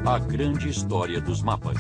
A grande história dos mapas.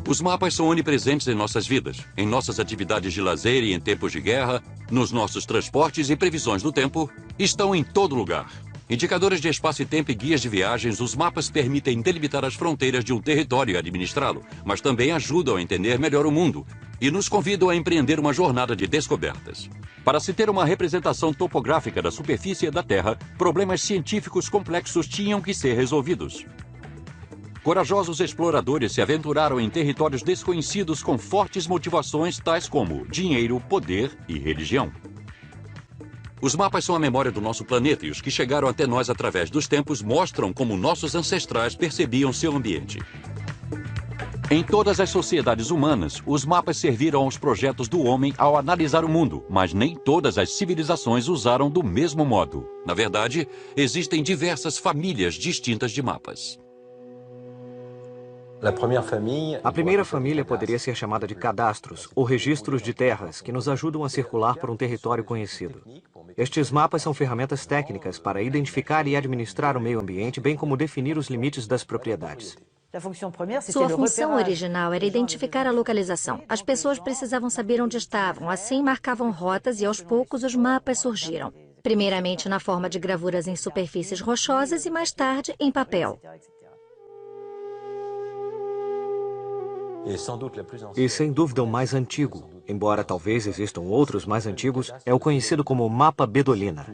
Os mapas são onipresentes em nossas vidas, em nossas atividades de lazer e em tempos de guerra, nos nossos transportes e previsões do tempo, estão em todo lugar. Indicadores de espaço e tempo e guias de viagens, os mapas permitem delimitar as fronteiras de um território e administrá-lo, mas também ajudam a entender melhor o mundo e nos convidam a empreender uma jornada de descobertas. Para se ter uma representação topográfica da superfície da Terra, problemas científicos complexos tinham que ser resolvidos. Corajosos exploradores se aventuraram em territórios desconhecidos com fortes motivações tais como dinheiro, poder e religião. Os mapas são a memória do nosso planeta e os que chegaram até nós através dos tempos mostram como nossos ancestrais percebiam seu ambiente. Em todas as sociedades humanas, os mapas serviram aos projetos do homem ao analisar o mundo, mas nem todas as civilizações usaram do mesmo modo. Na verdade, existem diversas famílias distintas de mapas. A primeira família poderia ser chamada de cadastros, ou registros de terras, que nos ajudam a circular por um território conhecido. Estes mapas são ferramentas técnicas para identificar e administrar o meio ambiente, bem como definir os limites das propriedades. Sua função original era identificar a localização. As pessoas precisavam saber onde estavam, assim marcavam rotas e aos poucos os mapas surgiram. Primeiramente na forma de gravuras em superfícies rochosas e mais tarde em papel. E sem dúvida o mais antigo, embora talvez existam outros mais antigos, é o conhecido como Mapa Bedolina.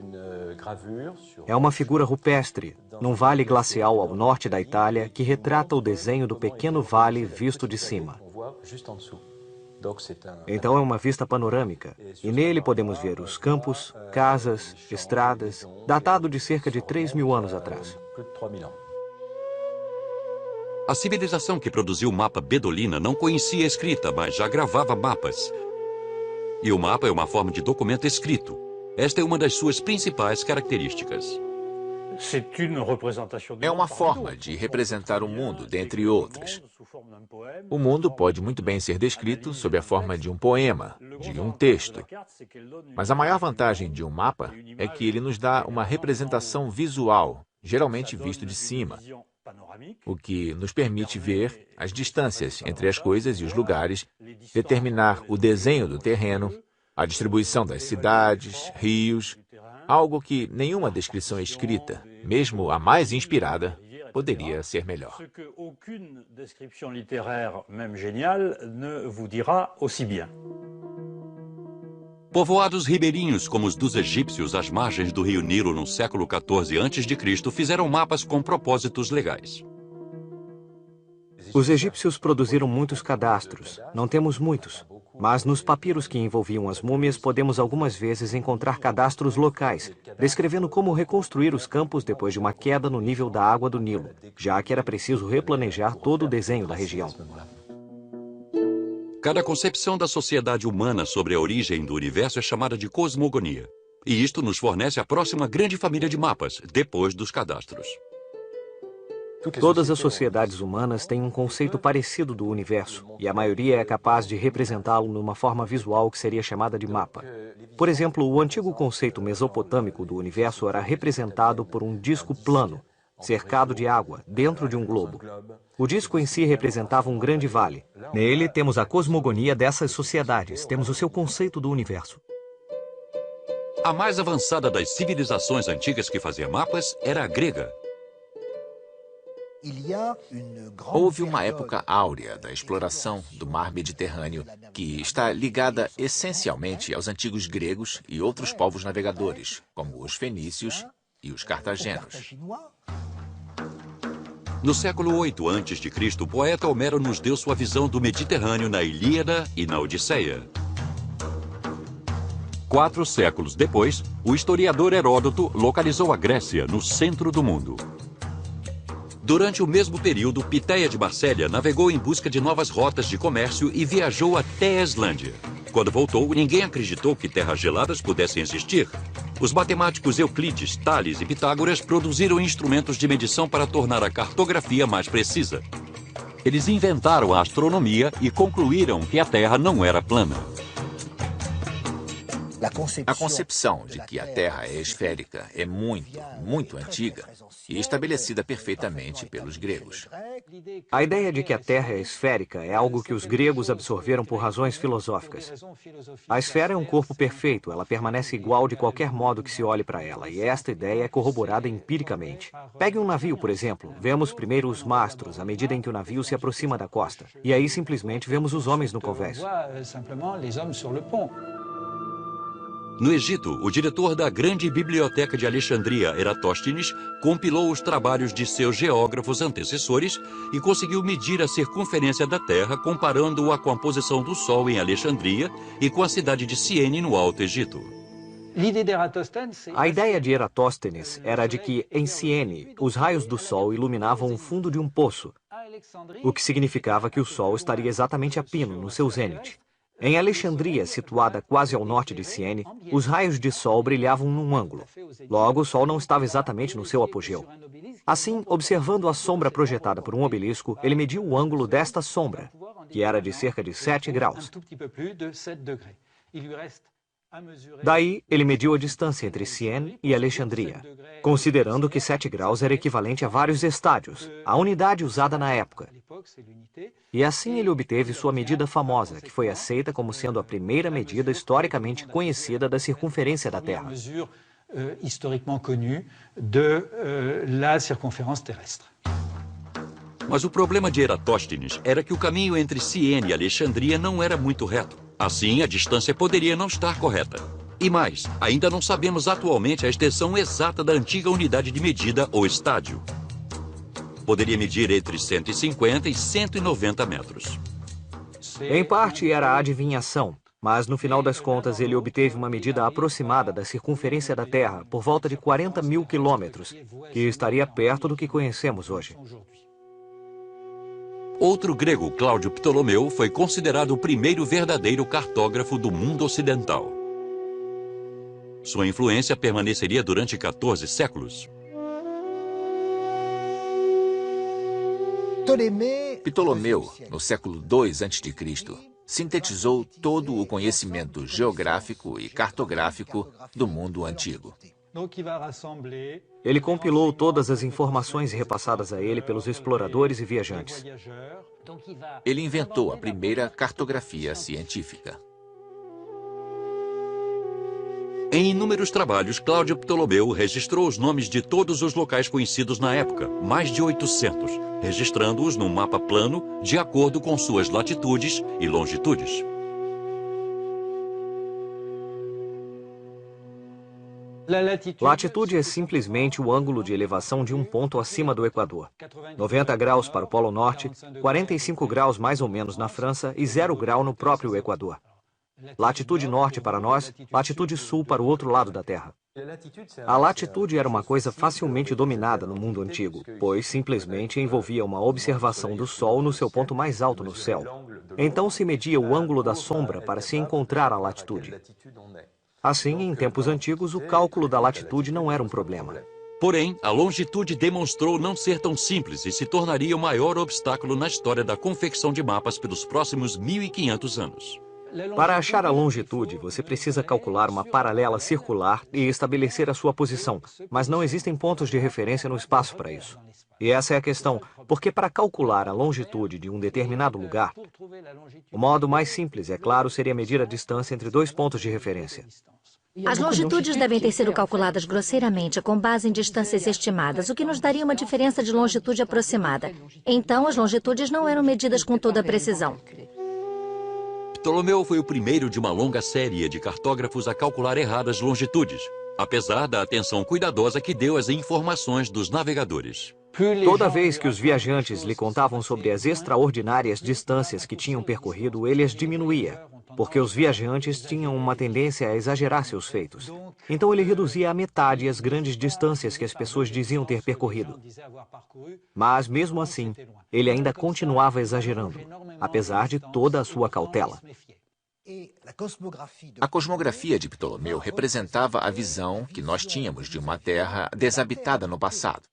É uma figura rupestre, num vale glacial ao norte da Itália, que retrata o desenho do pequeno vale visto de cima. Então é uma vista panorâmica, e nele podemos ver os campos, casas, estradas, datado de cerca de 3.000 anos atrás. A civilização que produziu o mapa Bedolina não conhecia a escrita, mas já gravava mapas. E o mapa é uma forma de documento escrito. Esta é uma das suas principais características. É uma forma de representar o mundo, dentre outras. O mundo pode muito bem ser descrito sob a forma de um poema, de um texto. Mas a maior vantagem de um mapa é que ele nos dá uma representação visual, geralmente visto de cima, o que nos permite ver as distâncias entre as coisas e os lugares, determinar o desenho do terreno, a distribuição das cidades, rios, algo que nenhuma descrição escrita, mesmo a mais inspirada, poderia ser melhor. Povoados ribeirinhos como os dos egípcios às margens do rio Nilo no século XIV a.C. fizeram mapas com propósitos legais. Os egípcios produziram muitos cadastros, não temos muitos, mas nos papiros que envolviam as múmias podemos algumas vezes encontrar cadastros locais, descrevendo como reconstruir os campos depois de uma queda no nível da água do Nilo, já que era preciso replanejar todo o desenho da região. Cada concepção da sociedade humana sobre a origem do universo é chamada de cosmogonia. E isto nos fornece a próxima grande família de mapas, depois dos cadastros. Todas as sociedades humanas têm um conceito parecido do universo, e a maioria é capaz de representá-lo numa forma visual que seria chamada de mapa. Por exemplo, o antigo conceito mesopotâmico do universo era representado por um disco plano, cercado de água, dentro de um globo. O disco em si representava um grande vale. Nele temos a cosmogonia dessas sociedades, temos o seu conceito do universo. A mais avançada das civilizações antigas que fazia mapas era a grega. Houve uma época áurea da exploração do mar Mediterrâneo que está ligada essencialmente aos antigos gregos e outros povos navegadores, como os fenícios e os cartagenos. No século 8 a.C., o poeta Homero nos deu sua visão do Mediterrâneo na Ilíada e na Odisseia. 4 séculos depois, o historiador Heródoto localizou a Grécia no centro do mundo. Durante o mesmo período, Piteia de Marsella navegou em busca de novas rotas de comércio e viajou até a Islândia. Quando voltou, ninguém acreditou que terras geladas pudessem existir. Os matemáticos Euclides, Tales e Pitágoras produziram instrumentos de medição para tornar a cartografia mais precisa. Eles inventaram a astronomia e concluíram que a Terra não era plana. A concepção de que a Terra é esférica é muito antiga e estabelecida perfeitamente pelos gregos. A ideia de que a Terra é esférica é algo que os gregos absorveram por razões filosóficas. A esfera é um corpo perfeito, ela permanece igual de qualquer modo que se olhe para ela, e esta ideia é corroborada empiricamente. Pegue um navio, por exemplo. Vemos primeiro os mastros, à medida em que o navio se aproxima da costa. E aí simplesmente vemos os homens no convés. No Egito, o diretor da grande biblioteca de Alexandria, Eratóstenes, compilou os trabalhos de seus geógrafos antecessores e conseguiu medir a circunferência da Terra comparando-a com a posição do Sol em Alexandria e com a cidade de Ciene, no Alto Egito. A ideia de Eratóstenes era de que, em Ciene, os raios do Sol iluminavam o fundo de um poço, o que significava que o Sol estaria exatamente a pino, no seu zênite. Em Alexandria, situada quase ao norte de Ciene, os raios de sol brilhavam num ângulo. Logo, o sol não estava exatamente no seu apogeu. Assim, observando a sombra projetada por um obelisco, ele mediu o ângulo desta sombra, que era de cerca de 7 graus. Daí, ele mediu a distância entre Ciene e Alexandria, considerando que 7 graus era equivalente a vários estádios, a unidade usada na época. E assim ele obteve sua medida famosa, que foi aceita como sendo a primeira medida historicamente conhecida da circunferência da Terra. Mas o problema de Eratóstenes era que o caminho entre Ciene e Alexandria não era muito reto. Assim, a distância poderia não estar correta. E mais, ainda não sabemos atualmente a extensão exata da antiga unidade de medida ou estádio. Poderia medir entre 150 e 190 metros. Em parte era adivinhação, mas no final das contas ele obteve uma medida aproximada da circunferência da Terra por volta de 40 mil quilômetros, que estaria perto do que conhecemos hoje. Outro grego, Cláudio Ptolomeu, foi considerado o primeiro verdadeiro cartógrafo do mundo ocidental. Sua influência permaneceria durante 14 séculos. Ptolomeu, no século II a.C., sintetizou todo o conhecimento geográfico e cartográfico do mundo antigo. Ele compilou todas as informações repassadas a ele pelos exploradores e viajantes. Ele inventou a primeira cartografia científica. Em inúmeros trabalhos, Cláudio Ptolomeu registrou os nomes de todos os locais conhecidos na época, mais de 800, registrando-os num mapa plano de acordo com suas latitudes e longitudes. Latitude é simplesmente o ângulo de elevação de um ponto acima do Equador. 90 graus para o Polo Norte, 45 graus mais ou menos na França e 0 grau no próprio Equador. Latitude norte para nós, latitude sul para o outro lado da Terra. A latitude era uma coisa facilmente dominada no mundo antigo, pois simplesmente envolvia uma observação do Sol no seu ponto mais alto no céu. Então se media o ângulo da sombra para se encontrar a latitude. Assim, em tempos antigos, o cálculo da latitude não era um problema. Porém, a longitude demonstrou não ser tão simples e se tornaria o maior obstáculo na história da confecção de mapas pelos próximos 1.500 anos. Para achar a longitude, você precisa calcular uma paralela circular e estabelecer a sua posição, mas não existem pontos de referência no espaço para isso. E essa é a questão, porque para calcular a longitude de um determinado lugar, o modo mais simples, é claro, seria medir a distância entre dois pontos de referência. As longitudes devem ter sido calculadas grosseiramente com base em distâncias estimadas, o que nos daria uma diferença de longitude aproximada. Então, as longitudes não eram medidas com toda a precisão. Ptolomeu foi o primeiro de uma longa série de cartógrafos a calcular erradas longitudes, apesar da atenção cuidadosa que deu às informações dos navegadores. Toda vez que os viajantes lhe contavam sobre as extraordinárias distâncias que tinham percorrido, ele as diminuía, porque os viajantes tinham uma tendência a exagerar seus feitos. Então ele reduzia à metade as grandes distâncias que as pessoas diziam ter percorrido. Mas, mesmo assim, ele ainda continuava exagerando, apesar de toda a sua cautela. A cosmografia de Ptolomeu representava a visão que nós tínhamos de uma terra desabitada no passado.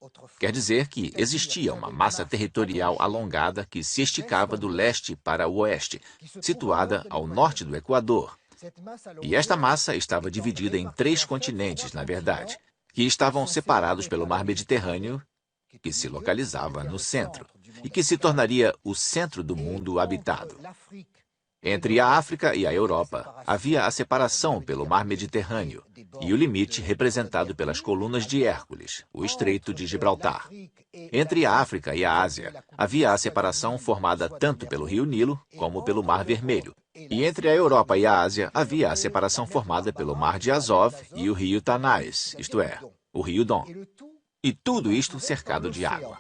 Quer dizer que existia uma massa territorial alongada que se esticava do leste para o oeste, situada ao norte do Equador. E esta massa estava dividida em 3 continentes, na verdade, que estavam separados pelo mar Mediterrâneo, que se localizava no centro, e que se tornaria o centro do mundo habitado. Entre a África e a Europa, havia a separação pelo mar Mediterrâneo e o limite representado pelas colunas de Hércules, o Estreito de Gibraltar. Entre a África e a Ásia, havia a separação formada tanto pelo rio Nilo como pelo Mar Vermelho. E entre a Europa e a Ásia, havia a separação formada pelo Mar de Azov e o rio Tanais, isto é, o rio Don. E tudo isto cercado de água.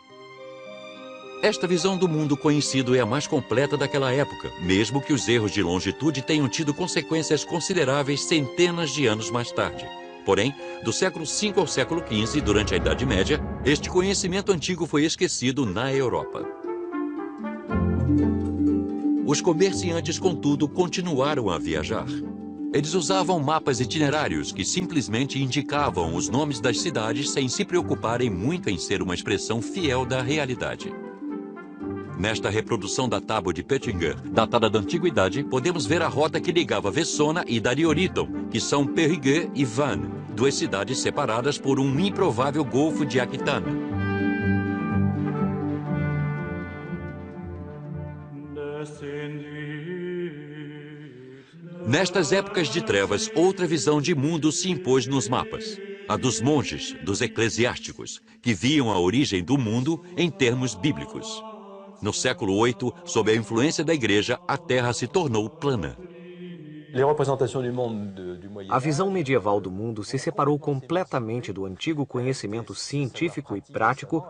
Esta visão do mundo conhecido é a mais completa daquela época, mesmo que os erros de longitude tenham tido consequências consideráveis centenas de anos mais tarde. Porém, do século V ao século XV, durante a Idade Média, este conhecimento antigo foi esquecido na Europa. Os comerciantes, contudo, continuaram a viajar. Eles usavam mapas itinerários que simplesmente indicavam os nomes das cidades sem se preocuparem muito em ser uma expressão fiel da realidade. Nesta reprodução da tábua de Pettinger, datada da Antiguidade, podemos ver a rota que ligava Vessona e Darioriton, que são Périgueux e Vannes, 2 cidades separadas por um improvável Golfo de Aquitânia. Nestas épocas de trevas, outra visão de mundo se impôs nos mapas. A dos monges, dos eclesiásticos, que viam a origem do mundo em termos bíblicos. No século VIII, sob a influência da Igreja, a Terra se tornou plana. A visão medieval do mundo se separou completamente do antigo conhecimento científico e prático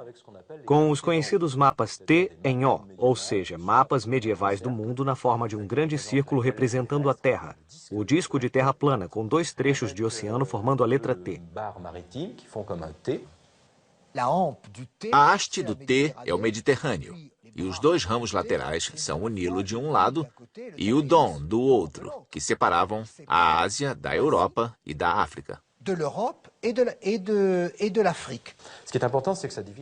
com os conhecidos mapas T em O, ou seja, mapas medievais do mundo na forma de um grande círculo representando a Terra, o disco de terra plana com 2 trechos de oceano formando a letra T. A haste do T é o Mediterrâneo, e os 2 ramos laterais são o Nilo de um lado e o Don do outro, que separavam a Ásia da Europa e da África.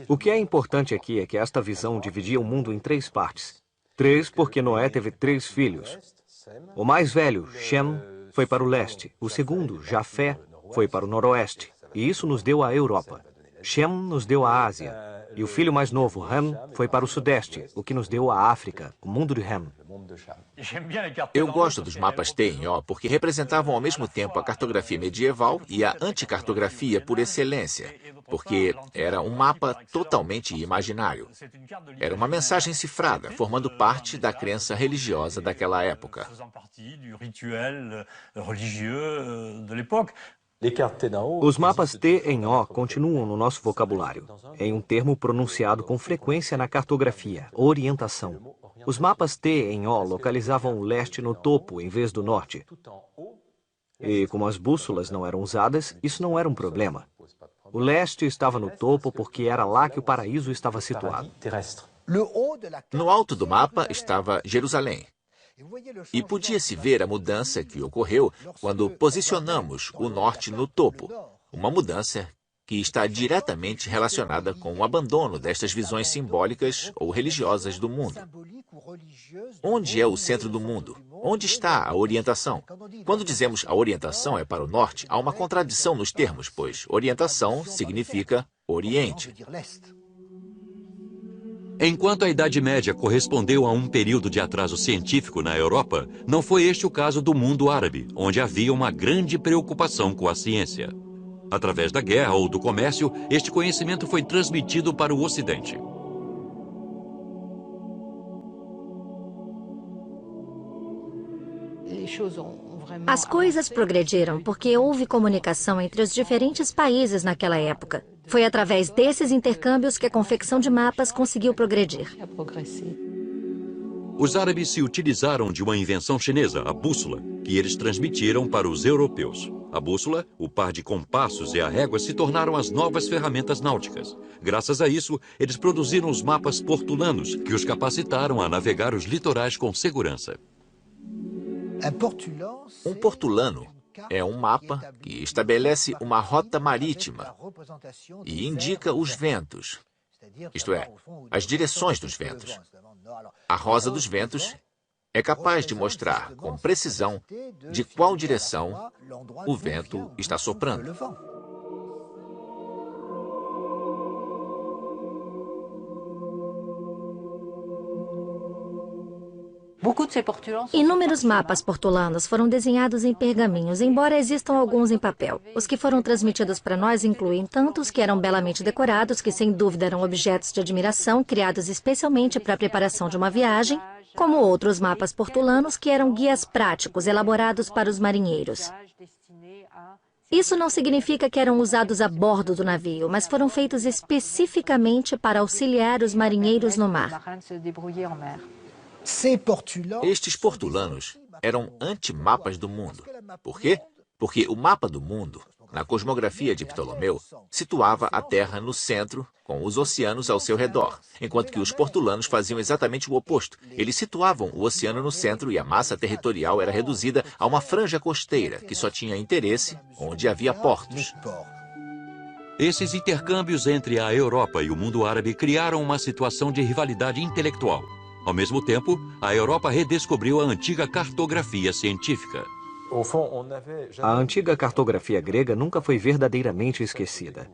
O que é importante aqui é que esta visão dividia o mundo em 3 partes. 3 porque Noé teve 3 filhos. O mais velho, Shem, foi para o leste. O segundo, Jafé, foi para o noroeste. E isso nos deu a Europa. Shem nos deu a Ásia. E o filho mais novo, Ham, foi para o sudeste, o que nos deu a África, o mundo de Ham. Eu gosto dos mapas T em O porque representavam ao mesmo tempo a cartografia medieval e a anticartografia por excelência, porque era um mapa totalmente imaginário. Era uma mensagem cifrada, formando parte da crença religiosa daquela época. Os mapas T em O continuam no nosso vocabulário, em um termo pronunciado com frequência na cartografia, orientação. Os mapas T em O localizavam o leste no topo em vez do norte. E como as bússolas não eram usadas, isso não era um problema. O leste estava no topo porque era lá que o paraíso estava situado. No alto do mapa estava Jerusalém. E podia-se ver a mudança que ocorreu quando posicionamos o norte no topo. Uma mudança que está diretamente relacionada com o abandono destas visões simbólicas ou religiosas do mundo. Onde é o centro do mundo? Onde está a orientação? Quando dizemos a orientação é para o norte, há uma contradição nos termos, pois orientação significa Oriente. Enquanto a Idade Média correspondeu a um período de atraso científico na Europa, não foi este o caso do mundo árabe, onde havia uma grande preocupação com a ciência. Através da guerra ou do comércio, este conhecimento foi transmitido para o Ocidente. As coisas progrediram porque houve comunicação entre os diferentes países naquela época. Foi através desses intercâmbios que a confecção de mapas conseguiu progredir. Os árabes se utilizaram de uma invenção chinesa, a bússola, que eles transmitiram para os europeus. A bússola, o par de compassos e a régua se tornaram as novas ferramentas náuticas. Graças a isso, eles produziram os mapas portulanos, que os capacitaram a navegar os litorais com segurança. Um portulano é um mapa que estabelece uma rota marítima e indica os ventos, isto é, as direções dos ventos. A rosa dos ventos é capaz de mostrar com precisão de qual direção o vento está soprando. Inúmeros mapas portulanos foram desenhados em pergaminhos, embora existam alguns em papel. Os que foram transmitidos para nós incluem tanto os que eram belamente decorados, que sem dúvida eram objetos de admiração, criados especialmente para a preparação de uma viagem, como outros mapas portulanos que eram guias práticos, elaborados para os marinheiros. Isso não significa que eram usados a bordo do navio, mas foram feitos especificamente para auxiliar os marinheiros no mar. Estes portulanos eram antimapas do mundo. Por quê? Porque o mapa do mundo, na cosmografia de Ptolomeu, situava a Terra no centro, com os oceanos ao seu redor, enquanto que os portulanos faziam exatamente o oposto. Eles situavam o oceano no centro e a massa territorial era reduzida a uma franja costeira, que só tinha interesse onde havia portos. Esses intercâmbios entre a Europa e o mundo árabe criaram uma situação de rivalidade intelectual. Ao mesmo tempo, a Europa redescobriu a antiga cartografia científica. A antiga cartografia grega nunca foi verdadeiramente esquecida.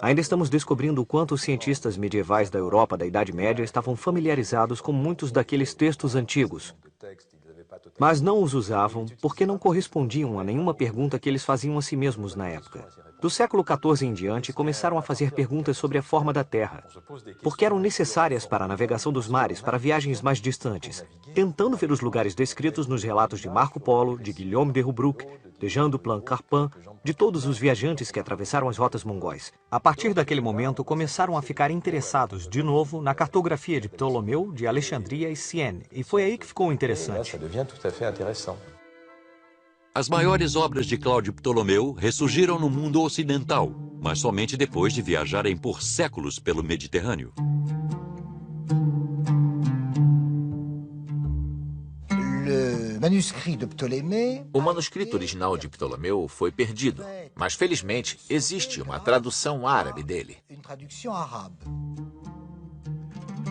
Ainda estamos descobrindo o quanto os cientistas medievais da Europa da Idade Média estavam familiarizados com muitos daqueles textos antigos, mas não os usavam porque não correspondiam a nenhuma pergunta que eles faziam a si mesmos na época. Do século XIV em diante, começaram a fazer perguntas sobre a forma da Terra, porque eram necessárias para a navegação dos mares, para viagens mais distantes, tentando ver os lugares descritos nos relatos de Marco Polo, de Guillaume de Roubaix, de Jean Duplan Carpin, de todos os viajantes que atravessaram as rotas mongóis. A partir daquele momento, começaram a ficar interessados, de novo, na cartografia de Ptolomeu, de Alexandria e Siene, e foi aí que ficou interessante. As maiores obras de Cláudio Ptolomeu ressurgiram no mundo ocidental, mas somente depois de viajarem por séculos pelo Mediterrâneo. O manuscrito original de Ptolomeu foi perdido, mas felizmente existe uma tradução árabe dele.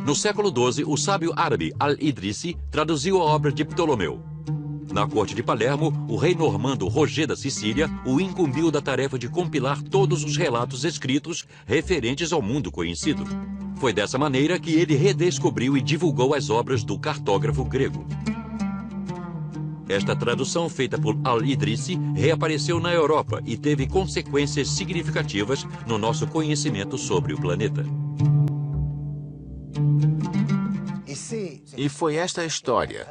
No século XII, o sábio árabe Al-Idrisi traduziu a obra de Ptolomeu. Na corte de Palermo, o rei normando Roger da Sicília o incumbiu da tarefa de compilar todos os relatos escritos referentes ao mundo conhecido. Foi dessa maneira que ele redescobriu e divulgou as obras do cartógrafo grego. Esta tradução, feita por Al-Idrisi, reapareceu na Europa e teve consequências significativas no nosso conhecimento sobre o planeta. E foi esta história,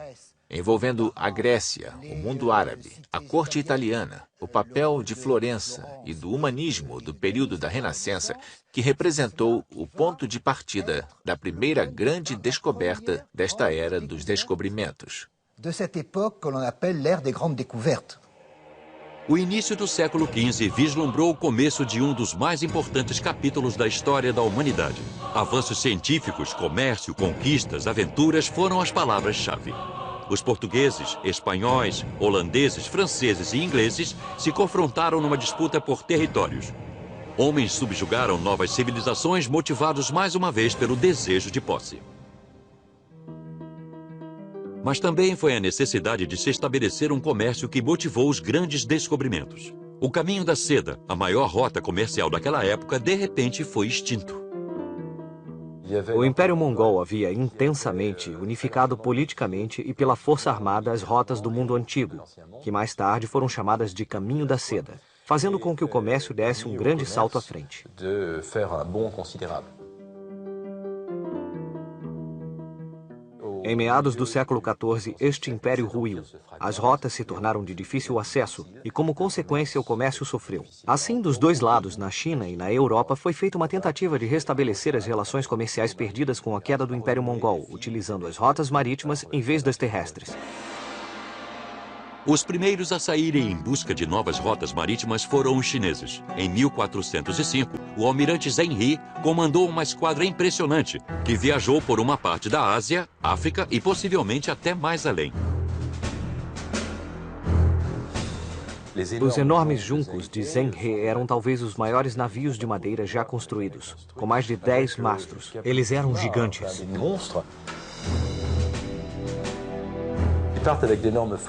envolvendo a Grécia, o mundo árabe, a corte italiana, o papel de Florença e do humanismo do período da Renascença, que representou o ponto de partida da primeira grande descoberta desta era dos descobrimentos. O início do século XV vislumbrou o começo de um dos mais importantes capítulos da história da humanidade. Avanços científicos, comércio, conquistas, aventuras foram as palavras-chave. Os portugueses, espanhóis, holandeses, franceses e ingleses se confrontaram numa disputa por territórios. Homens subjugaram novas civilizações motivados mais uma vez pelo desejo de posse. Mas também foi a necessidade de se estabelecer um comércio que motivou os grandes descobrimentos. O caminho da seda, a maior rota comercial daquela época, de repente foi extinto. O Império Mongol havia intensamente unificado politicamente e pela força armada as rotas do mundo antigo, que mais tarde foram chamadas de Caminho da Seda, fazendo com que o comércio desse um grande salto à frente. Em meados do século XIV, este império ruiu. As rotas se tornaram de difícil acesso e, como consequência, o comércio sofreu. Assim, dos dois lados, na China e na Europa, foi feita uma tentativa de restabelecer as relações comerciais perdidas com a queda do Império Mongol, utilizando as rotas marítimas em vez das terrestres. Os primeiros a saírem em busca de novas rotas marítimas foram os chineses. Em 1405, o almirante Zheng He comandou uma esquadra impressionante que viajou por uma parte da Ásia, África e possivelmente até mais além. Os enormes juncos de Zheng-he eram talvez os maiores navios de madeira já construídos, com mais de 10 mastros. Eles eram gigantes.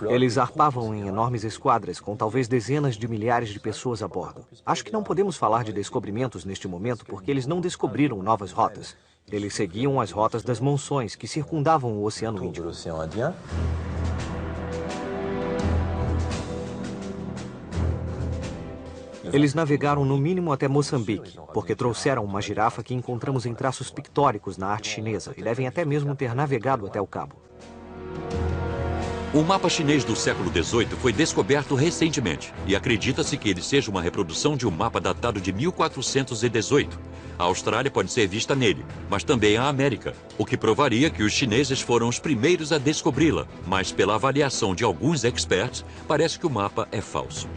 Eles zarpavam em enormes esquadras, com talvez dezenas de milhares de pessoas a bordo. Acho que não podemos falar de descobrimentos neste momento porque eles não descobriram novas rotas. Eles seguiam as rotas das monções que circundavam o Oceano Índico. Eles navegaram no mínimo até Moçambique, porque trouxeram uma girafa que encontramos em traços pictóricos na arte chinesa e devem até mesmo ter navegado até o Cabo. O mapa chinês do século XVIII foi descoberto recentemente e acredita-se que ele seja uma reprodução de um mapa datado de 1418. A Austrália pode ser vista nele, mas também a América, o que provaria que os chineses foram os primeiros a descobri-la, mas pela avaliação de alguns experts, parece que o mapa é falso.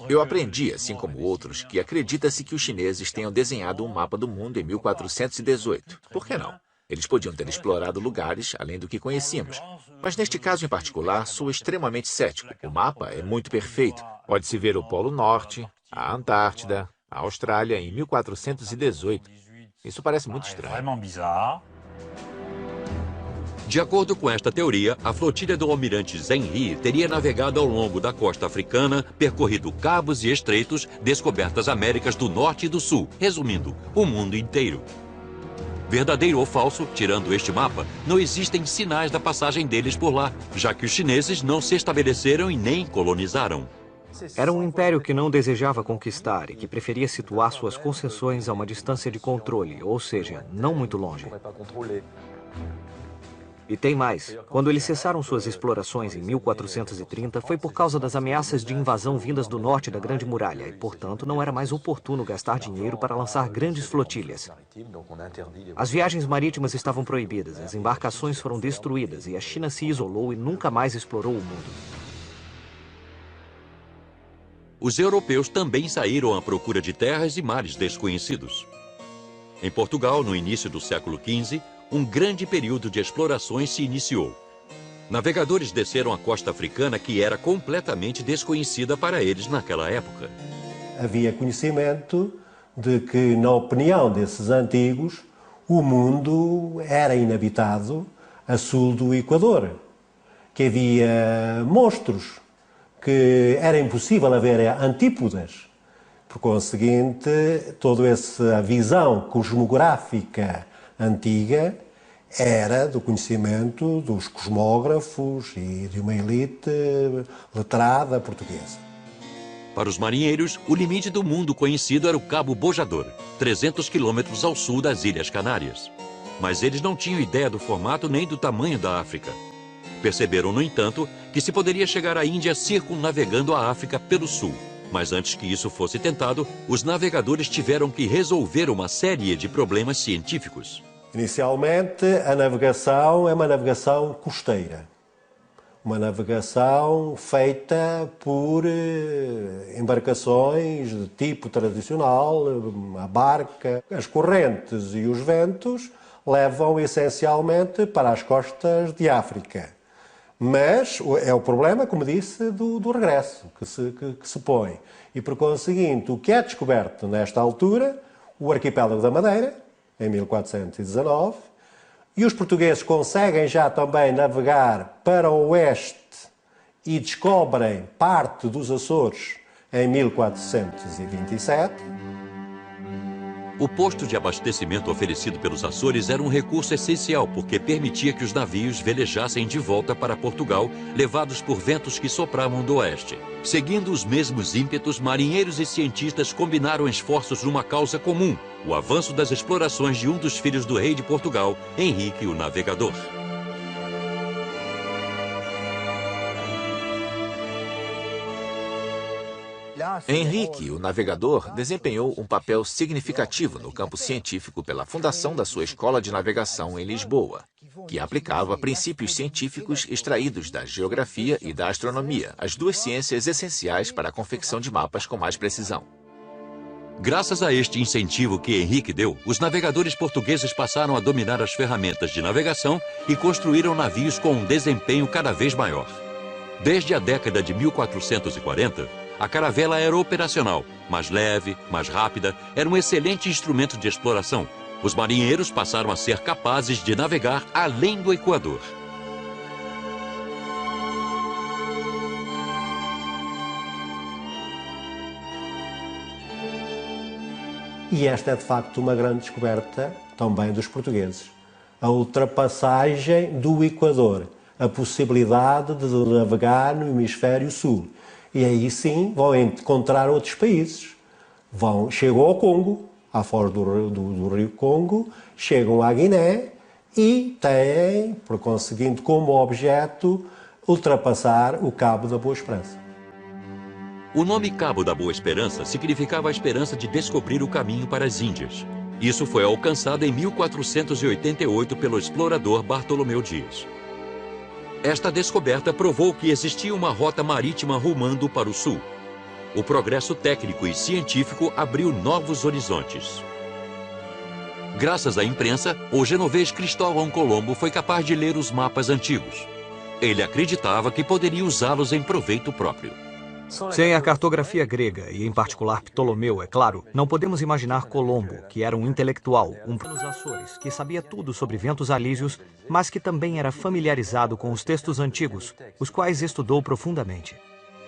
Eu aprendi, assim como outros, que acredita-se que os chineses tenham desenhado um mapa do mundo em 1418. Por que não? Eles podiam ter explorado lugares além do que conhecíamos. Mas neste caso em particular, sou extremamente cético. O mapa é muito perfeito. Pode-se ver o Polo Norte, a Antártida, a Austrália em 1418. Isso parece muito estranho. De acordo com esta teoria, a flotilha do almirante Zheng-he teria navegado ao longo da costa africana, percorrido cabos e estreitos, descoberto as Américas do Norte e do Sul, resumindo, o mundo inteiro. Verdadeiro ou falso, tirando este mapa, não existem sinais da passagem deles por lá, já que os chineses não se estabeleceram e nem colonizaram. Era um império que não desejava conquistar e que preferia situar suas concessões a uma distância de controle, ou seja, não muito longe. E tem mais. Quando eles cessaram suas explorações em 1430, foi por causa das ameaças de invasão vindas do norte da Grande Muralha e, portanto, não era mais oportuno gastar dinheiro para lançar grandes flotilhas. As viagens marítimas estavam proibidas, as embarcações foram destruídas e a China se isolou e nunca mais explorou o mundo. Os europeus também saíram à procura de terras e mares desconhecidos. Em Portugal, no início do século XV, um grande período de explorações se iniciou. Navegadores desceram a costa africana que era completamente desconhecida para eles naquela época. Havia conhecimento de que, na opinião desses antigos, o mundo era inabitado a sul do Equador, que havia monstros, que era impossível haver antípodas. Por conseguinte, toda essa visão cosmográfica antiga era do conhecimento dos cosmógrafos e de uma elite letrada portuguesa. Para os marinheiros, o limite do mundo conhecido era o Cabo Bojador, 300 quilômetros ao sul das Ilhas Canárias. Mas eles não tinham ideia do formato nem do tamanho da África. Perceberam, no entanto, que se poderia chegar à Índia circunnavegando a África pelo sul. Mas antes que isso fosse tentado, os navegadores tiveram que resolver uma série de problemas científicos. Inicialmente, a navegação é uma navegação costeira. Uma navegação feita por embarcações de tipo tradicional, a barca. As correntes e os ventos levam essencialmente para as costas de África. Mas é o problema, como disse, do regresso que se põe. E, por conseguinte, o que é descoberto nesta altura, o arquipélago da Madeira, em 1419, e os portugueses conseguem já também navegar para o oeste e descobrem parte dos Açores em 1427. O posto de abastecimento oferecido pelos Açores era um recurso essencial porque permitia que os navios velejassem de volta para Portugal, levados por ventos que sopravam do oeste. Seguindo os mesmos ímpetos, marinheiros e cientistas combinaram esforços numa causa comum, o avanço das explorações de um dos filhos do rei de Portugal, Henrique o Navegador. Henrique, o navegador, desempenhou um papel significativo no campo científico pela fundação da sua escola de navegação em Lisboa, que aplicava princípios científicos extraídos da geografia e da astronomia, as duas ciências essenciais para a confecção de mapas com mais precisão. Graças a este incentivo que Henrique deu, os navegadores portugueses passaram a dominar as ferramentas de navegação e construíram navios com um desempenho cada vez maior. Desde a década de 1440, a caravela era operacional, mais leve, mais rápida, era um excelente instrumento de exploração. Os marinheiros passaram a ser capazes de navegar além do Equador. E esta é, de facto, uma grande descoberta também dos portugueses. A ultrapassagem do Equador, a possibilidade de navegar no hemisfério sul. E aí sim vão encontrar outros países. Chegam ao Congo, à foz do rio Congo, chegam à Guiné e têm, por conseguinte, como objeto ultrapassar o Cabo da Boa Esperança. O nome Cabo da Boa Esperança significava a esperança de descobrir o caminho para as Índias. Isso foi alcançado em 1488 pelo explorador Bartolomeu Dias. Esta descoberta provou que existia uma rota marítima rumando para o sul. O progresso técnico e científico abriu novos horizontes. Graças à imprensa, o genovês Cristóvão Colombo foi capaz de ler os mapas antigos. Ele acreditava que poderia usá-los em proveito próprio. Sem a cartografia grega, e em particular Ptolomeu, é claro, não podemos imaginar Colombo, que era um intelectual, nos Açores, que sabia tudo sobre ventos alísios, mas que também era familiarizado com os textos antigos, os quais estudou profundamente.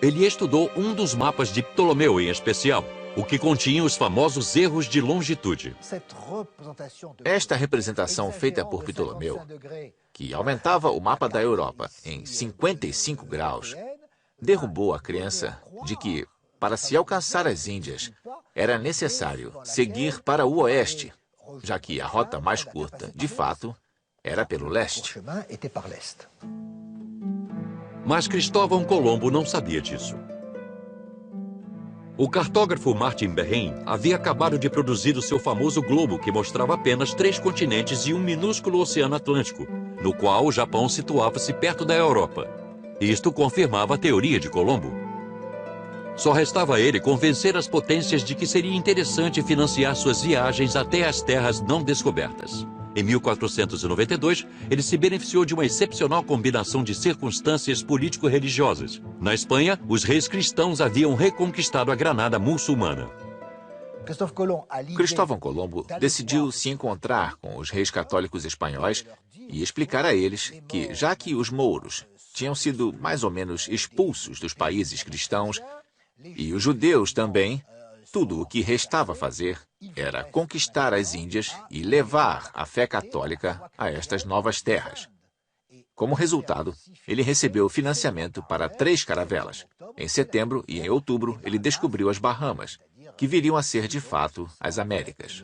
Ele estudou um dos mapas de Ptolomeu em especial, o que continha os famosos erros de longitude. Esta representação feita por Ptolomeu, que aumentava o mapa da Europa em 55 graus, derrubou a crença de que, para se alcançar as Índias, era necessário seguir para o oeste, já que a rota mais curta, de fato, era pelo leste. Mas Cristóvão Colombo não sabia disso. O cartógrafo Martin Berren havia acabado de produzir o seu famoso globo que mostrava apenas 3 continentes e um minúsculo oceano Atlântico, no qual o Japão situava-se perto da Europa. Isto confirmava a teoria de Colombo. Só restava a ele convencer as potências de que seria interessante financiar suas viagens até as terras não descobertas. Em 1492, ele se beneficiou de uma excepcional combinação de circunstâncias político-religiosas. Na Espanha, os reis cristãos haviam reconquistado a Granada muçulmana. Cristóvão Colombo decidiu se encontrar com os reis católicos espanhóis e explicar a eles que, já que os mouros tinham sido mais ou menos expulsos dos países cristãos, e os judeus também, tudo o que restava fazer era conquistar as Índias e levar a fé católica a estas novas terras. Como resultado, ele recebeu financiamento para 3 caravelas. Em setembro e em outubro, ele descobriu as Bahamas, que viriam a ser, de fato, as Américas.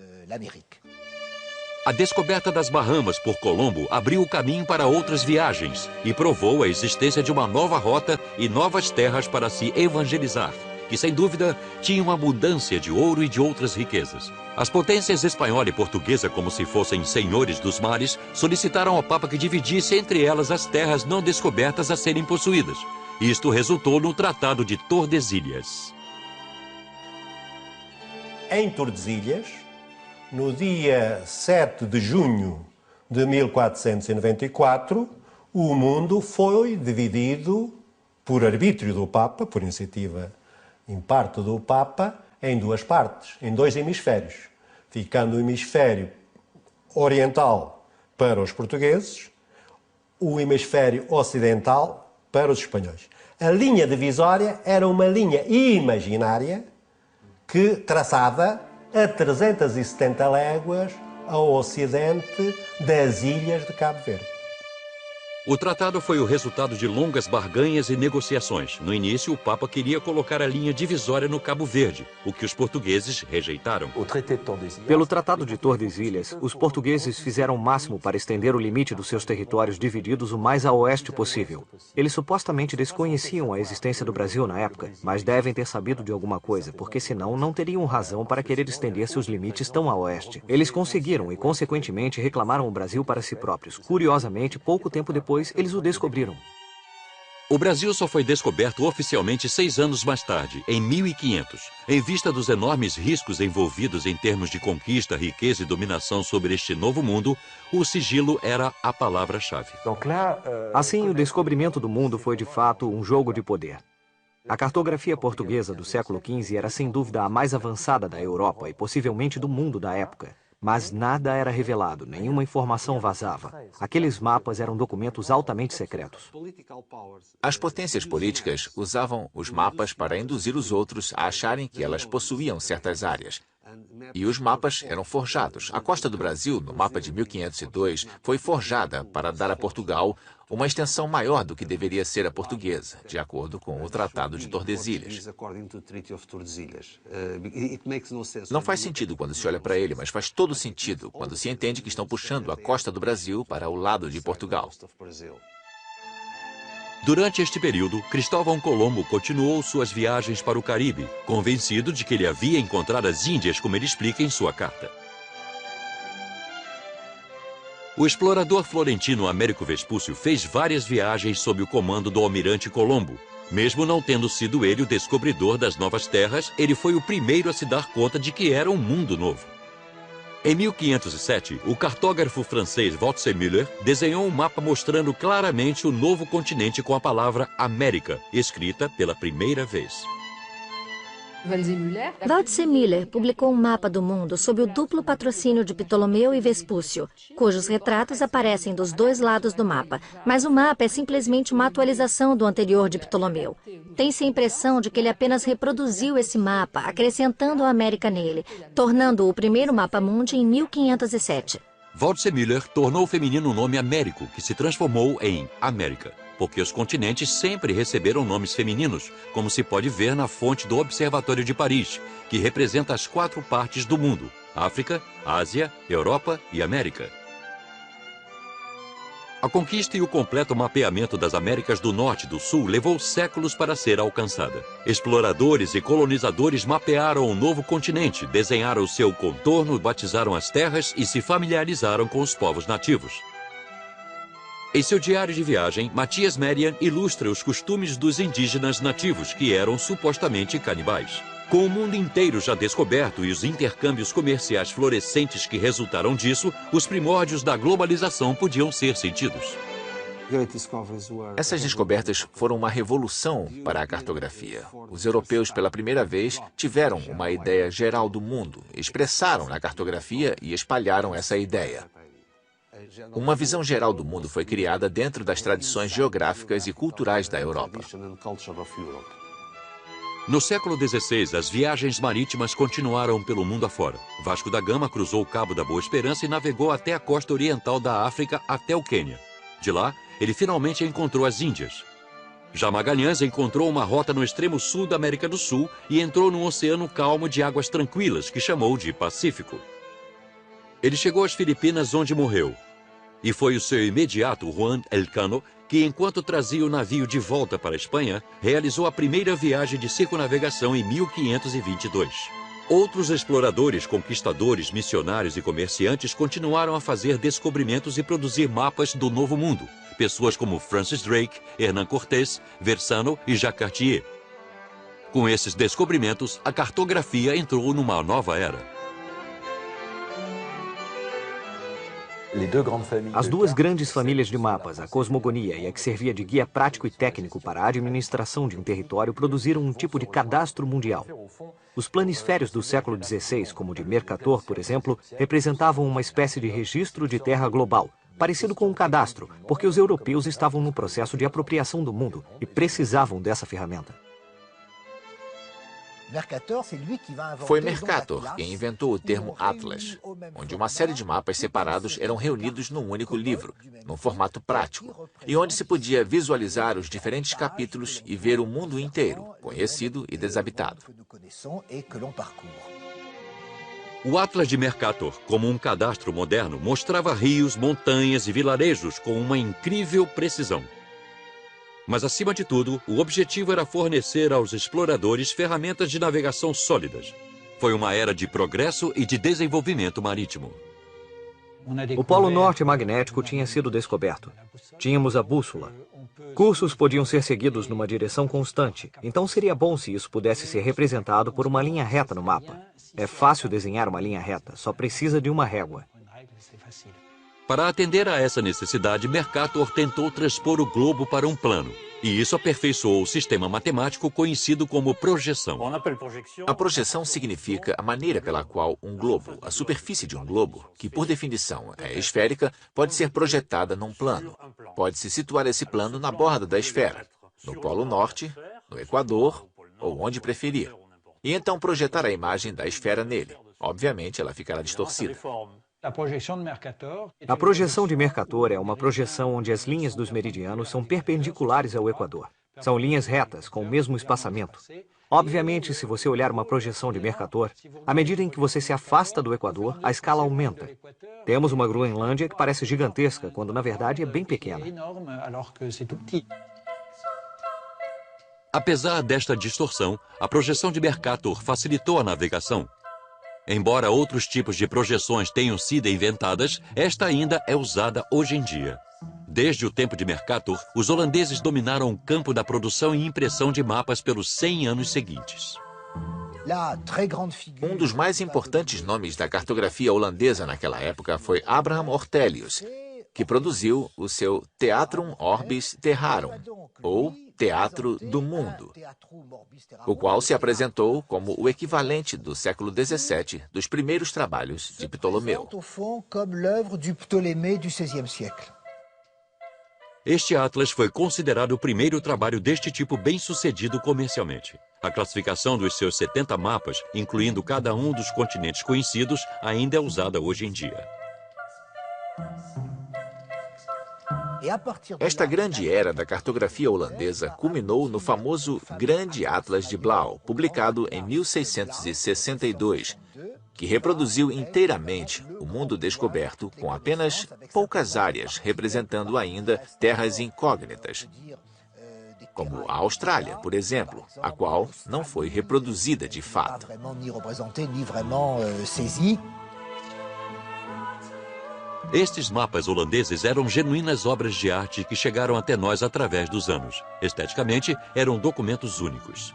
A descoberta das Bahamas por Colombo abriu o caminho para outras viagens e provou a existência de uma nova rota e novas terras para se evangelizar, que, sem dúvida, tinham abundância de ouro e de outras riquezas. As potências espanhola e portuguesa, como se fossem senhores dos mares, solicitaram ao Papa que dividisse entre elas as terras não descobertas a serem possuídas. Isto resultou no Tratado de Tordesilhas. Em Tordesilhas, no dia 7 de junho de 1494, o mundo foi dividido por arbítrio do Papa, por iniciativa em parte do Papa, em 2 partes, em 2 hemisférios, ficando o hemisfério oriental para os portugueses, o hemisfério ocidental para os espanhóis. A linha divisória era uma linha imaginária que traçada a 370 léguas ao ocidente das ilhas de Cabo Verde. O tratado foi o resultado de longas barganhas e negociações. No início, o Papa queria colocar a linha divisória no Cabo Verde, o que os portugueses rejeitaram. Pelo Tratado de Tordesilhas, os portugueses fizeram o máximo para estender o limite dos seus territórios divididos o mais a oeste possível. Eles supostamente desconheciam a existência do Brasil na época, mas devem ter sabido de alguma coisa, porque senão não teriam razão para querer estender seus limites tão a oeste. Eles conseguiram e, consequentemente, reclamaram o Brasil para si próprios. Curiosamente, pouco tempo depois, eles o descobriram. O Brasil só foi descoberto oficialmente 6 anos mais tarde, em 1500. Em vista dos enormes riscos envolvidos em termos de conquista, riqueza e dominação sobre este novo mundo, o sigilo era a palavra-chave. Assim, o descobrimento do mundo foi de fato um jogo de poder. A cartografia portuguesa do século XV era sem dúvida a mais avançada da Europa e possivelmente do mundo da época. Mas nada era revelado, nenhuma informação vazava. Aqueles mapas eram documentos altamente secretos. As potências políticas usavam os mapas para induzir os outros a acharem que elas possuíam certas áreas. E os mapas eram forjados. A costa do Brasil, no mapa de 1502, foi forjada para dar a Portugal uma extensão maior do que deveria ser a portuguesa, de acordo com o Tratado de Tordesilhas. Não faz sentido quando se olha para ele, mas faz todo sentido quando se entende que estão puxando a costa do Brasil para o lado de Portugal. Durante este período, Cristóvão Colombo continuou suas viagens para o Caribe, convencido de que ele havia encontrado as Índias, como ele explica em sua carta. O explorador florentino Américo Vespúcio fez várias viagens sob o comando do almirante Colombo. Mesmo não tendo sido ele o descobridor das novas terras, ele foi o primeiro a se dar conta de que era um mundo novo. Em 1507, o cartógrafo francês Waldseemüller desenhou um mapa mostrando claramente o novo continente com a palavra América, escrita pela primeira vez. Waldseemüller publicou um mapa do mundo sob o duplo patrocínio de Ptolomeu e Vespúcio, cujos retratos aparecem dos dois lados do mapa, mas o mapa é simplesmente uma atualização do anterior de Ptolomeu. Tem-se a impressão de que ele apenas reproduziu esse mapa, acrescentando a América nele, tornando-o o primeiro mapa mundi em 1507. Waldseemüller tornou feminino o nome Américo, que se transformou em América, porque os continentes sempre receberam nomes femininos, como se pode ver na fonte do Observatório de Paris, que representa as 4 partes do mundo: África, Ásia, Europa e América. A conquista e o completo mapeamento das Américas do Norte e do Sul levou séculos para ser alcançada. Exploradores e colonizadores mapearam o novo continente, desenharam o seu contorno, batizaram as terras e se familiarizaram com os povos nativos. Em seu diário de viagem, Matias Merian ilustra os costumes dos indígenas nativos, que eram supostamente canibais. Com o mundo inteiro já descoberto e os intercâmbios comerciais florescentes que resultaram disso, os primórdios da globalização podiam ser sentidos. Essas descobertas foram uma revolução para a cartografia. Os europeus, pela primeira vez, tiveram uma ideia geral do mundo, expressaram na cartografia e espalharam essa ideia. Uma visão geral do mundo foi criada dentro das tradições geográficas e culturais da Europa. No século XVI, as viagens marítimas continuaram pelo mundo afora. Vasco da Gama cruzou o Cabo da Boa Esperança e navegou até a costa oriental da África até o Quênia. De lá, ele finalmente encontrou as Índias. Já Magalhães encontrou uma rota no extremo sul da América do Sul e entrou num oceano calmo de águas tranquilas, que chamou de Pacífico. Ele chegou às Filipinas, onde morreu. E foi o seu imediato, Juan Elcano, que, enquanto trazia o navio de volta para a Espanha, realizou a primeira viagem de circunnavegação em 1522. Outros exploradores, conquistadores, missionários e comerciantes continuaram a fazer descobrimentos e produzir mapas do Novo Mundo. Pessoas como Francis Drake, Hernán Cortés, Versano e Jacques Cartier. Com esses descobrimentos, a cartografia entrou numa nova era. As duas grandes famílias de mapas, a cosmogonia e a que servia de guia prático e técnico para a administração de um território, produziram um tipo de cadastro mundial. Os planisférios do século XVI, como o de Mercator, por exemplo, representavam uma espécie de registro de terra global, parecido com um cadastro, porque os europeus estavam no processo de apropriação do mundo e precisavam dessa ferramenta. Foi Mercator quem inventou o termo Atlas, onde uma série de mapas separados eram reunidos num único livro, num formato prático, e onde se podia visualizar os diferentes capítulos e ver o mundo inteiro, conhecido e desabitado. O Atlas de Mercator, como um cadastro moderno, mostrava rios, montanhas e vilarejos com uma incrível precisão. Mas, acima de tudo, o objetivo era fornecer aos exploradores ferramentas de navegação sólidas. Foi uma era de progresso e de desenvolvimento marítimo. O Polo Norte magnético tinha sido descoberto. Tínhamos a bússola. Cursos podiam ser seguidos numa direção constante, então seria bom se isso pudesse ser representado por uma linha reta no mapa. É fácil desenhar uma linha reta, só precisa de uma régua. Para atender a essa necessidade, Mercator tentou transpor o globo para um plano. E isso aperfeiçoou o sistema matemático conhecido como projeção. A projeção significa a maneira pela qual um globo, a superfície de um globo, que por definição é esférica, pode ser projetada num plano. Pode-se situar esse plano na borda da esfera, no Polo Norte, no Equador ou onde preferir. E então projetar a imagem da esfera nele. Obviamente, ela ficará distorcida. A projeção de Mercator é uma projeção onde as linhas dos meridianos são perpendiculares ao Equador. São linhas retas, com o mesmo espaçamento. Obviamente, se você olhar uma projeção de Mercator, à medida em que você se afasta do Equador, a escala aumenta. Temos uma Groenlândia que parece gigantesca, quando na verdade é bem pequena. Apesar desta distorção, a projeção de Mercator facilitou a navegação. Embora outros tipos de projeções tenham sido inventadas, esta ainda é usada hoje em dia. Desde o tempo de Mercator, os holandeses dominaram o campo da produção e impressão de mapas pelos 100 anos seguintes. Um dos mais importantes nomes da cartografia holandesa naquela época foi Abraham Ortelius, que produziu o seu Theatrum Orbis Terrarum, ou Teatro do Mundo, o qual se apresentou como o equivalente do século XVII dos primeiros trabalhos de Ptolomeu. Este atlas foi considerado o primeiro trabalho deste tipo bem-sucedido comercialmente. A classificação dos seus 70 mapas, incluindo cada um dos continentes conhecidos, ainda é usada hoje em dia. Esta grande era da cartografia holandesa culminou no famoso Grande Atlas de Blauw, publicado em 1662, que reproduziu inteiramente o mundo descoberto com apenas poucas áreas representando ainda terras incógnitas, como a Austrália, por exemplo, a qual não foi reproduzida de fato. Estes mapas holandeses eram genuínas obras de arte que chegaram até nós através dos anos. Esteticamente, eram documentos únicos.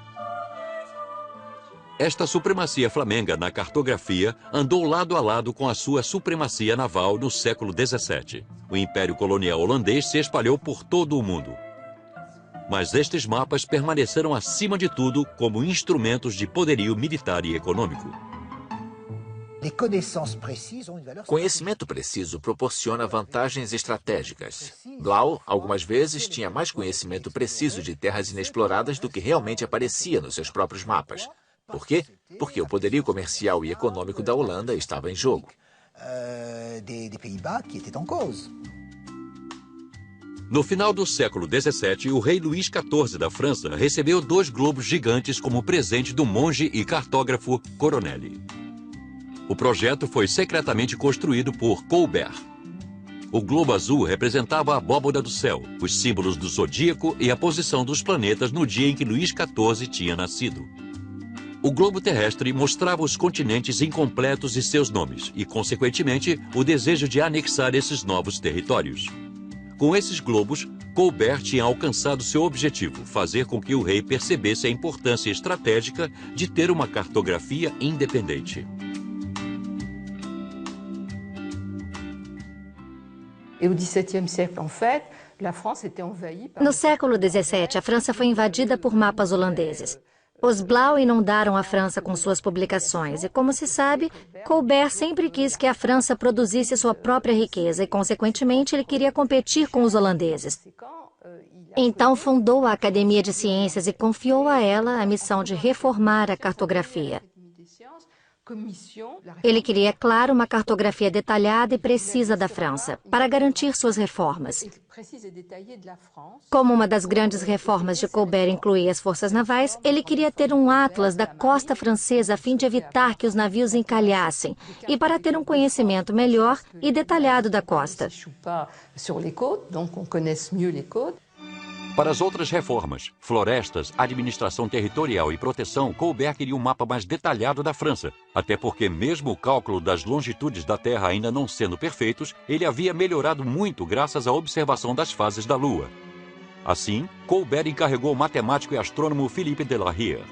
Esta supremacia flamenga na cartografia andou lado a lado com a sua supremacia naval no século XVII. O Império Colonial Holandês se espalhou por todo o mundo. Mas estes mapas permaneceram acima de tudo como instrumentos de poderio militar e econômico. Conhecimento preciso proporciona vantagens estratégicas. Blauw, algumas vezes, tinha mais conhecimento preciso de terras inexploradas do que realmente aparecia nos seus próprios mapas. Por quê? Porque o poderio comercial e econômico da Holanda estava em jogo. No final do século XVII, o rei Luís XIV da França recebeu 2 globos gigantes como presente do monge e cartógrafo Coronel. O projeto foi secretamente construído por Colbert. O globo azul representava a abóbora do céu, os símbolos do zodíaco e a posição dos planetas no dia em que Luís XIV tinha nascido. O globo terrestre mostrava os continentes incompletos e seus nomes, e, consequentemente, o desejo de anexar esses novos territórios. Com esses globos, Colbert tinha alcançado seu objetivo, fazer com que o rei percebesse a importância estratégica de ter uma cartografia independente. No século XVII, a França foi invadida por mapas holandeses. Os Blauw inundaram a França com suas publicações e, como se sabe, Colbert sempre quis que a França produzisse sua própria riqueza e, consequentemente, ele queria competir com os holandeses. Então fundou a Academia de Ciências e confiou a ela a missão de reformar a cartografia. Ele queria, claro, uma cartografia detalhada e precisa da França, para garantir suas reformas. Como uma das grandes reformas de Colbert incluía as forças navais, ele queria ter um atlas da costa francesa a fim de evitar que os navios encalhassem e para ter um conhecimento melhor e detalhado da costa. Para as outras reformas, florestas, administração territorial e proteção, Colbert queria um mapa mais detalhado da França, até porque mesmo o cálculo das longitudes da Terra ainda não sendo perfeitos, ele havia melhorado muito graças à observação das fases da Lua. Assim, Colbert encarregou o matemático e astrônomo Philippe de la Hire.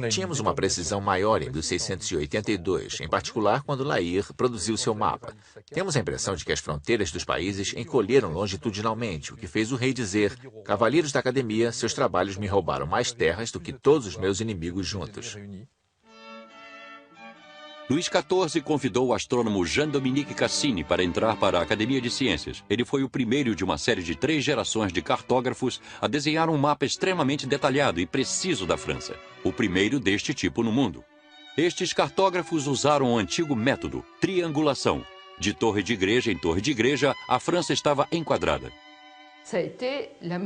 Tínhamos uma precisão maior em 1682, em particular quando La Hire produziu seu mapa. Temos a impressão de que as fronteiras dos países encolheram longitudinalmente, o que fez o rei dizer: "Cavalheiros da academia, seus trabalhos me roubaram mais terras do que todos os meus inimigos juntos." Luís XIV convidou o astrônomo Jean-Dominique Cassini para entrar para a Academia de Ciências. Ele foi o primeiro de uma série de 3 gerações de cartógrafos a desenhar um mapa extremamente detalhado e preciso da França. O primeiro deste tipo no mundo. Estes cartógrafos usaram o antigo método, triangulação. De torre de igreja em torre de igreja, a França estava enquadrada.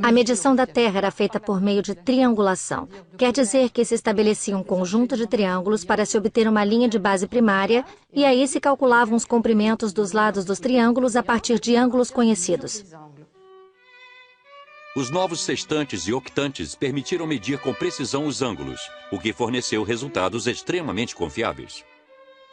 A medição da Terra era feita por meio de triangulação. Quer dizer que se estabelecia um conjunto de triângulos para se obter uma linha de base primária, e aí se calculavam os comprimentos dos lados dos triângulos a partir de ângulos conhecidos. Os novos sextantes e octantes permitiram medir com precisão os ângulos, o que forneceu resultados extremamente confiáveis.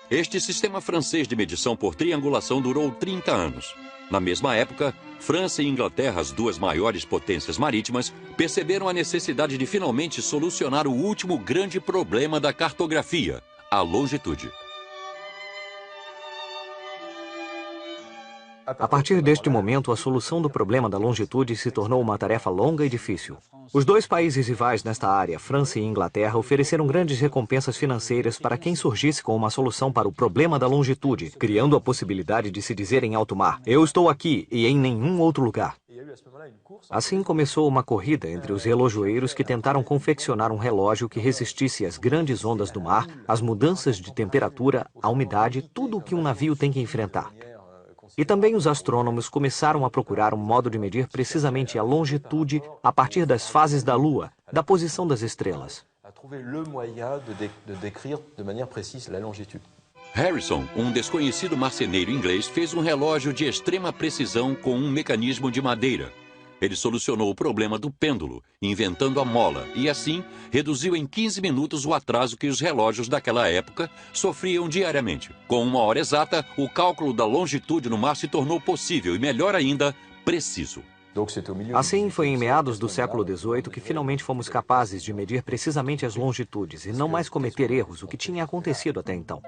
Este sistema francês de medição por triangulação durou 30 anos. Na mesma época, França e Inglaterra, as 2 maiores potências marítimas, perceberam a necessidade de finalmente solucionar o último grande problema da cartografia, a longitude. A partir deste momento, a solução do problema da longitude se tornou uma tarefa longa e difícil. Os 2 países rivais nesta área, França e Inglaterra, ofereceram grandes recompensas financeiras para quem surgisse com uma solução para o problema da longitude, criando a possibilidade de se dizer em alto mar: "Eu estou aqui e em nenhum outro lugar." Assim começou uma corrida entre os relojoeiros que tentaram confeccionar um relógio que resistisse às grandes ondas do mar, às mudanças de temperatura, à umidade, tudo o que um navio tem que enfrentar. E também os astrônomos começaram a procurar um modo de medir precisamente a longitude a partir das fases da Lua, da posição das estrelas. Harrison, um desconhecido marceneiro inglês, fez um relógio de extrema precisão com um mecanismo de madeira. Ele solucionou o problema do pêndulo, inventando a mola, e assim reduziu em 15 minutos o atraso que os relógios daquela época sofriam diariamente. Com 1 hora exata, o cálculo da longitude no mar se tornou possível e, melhor ainda, preciso. Assim, foi em meados do século XVIII que finalmente fomos capazes de medir precisamente as longitudes e não mais cometer erros, o que tinha acontecido até então.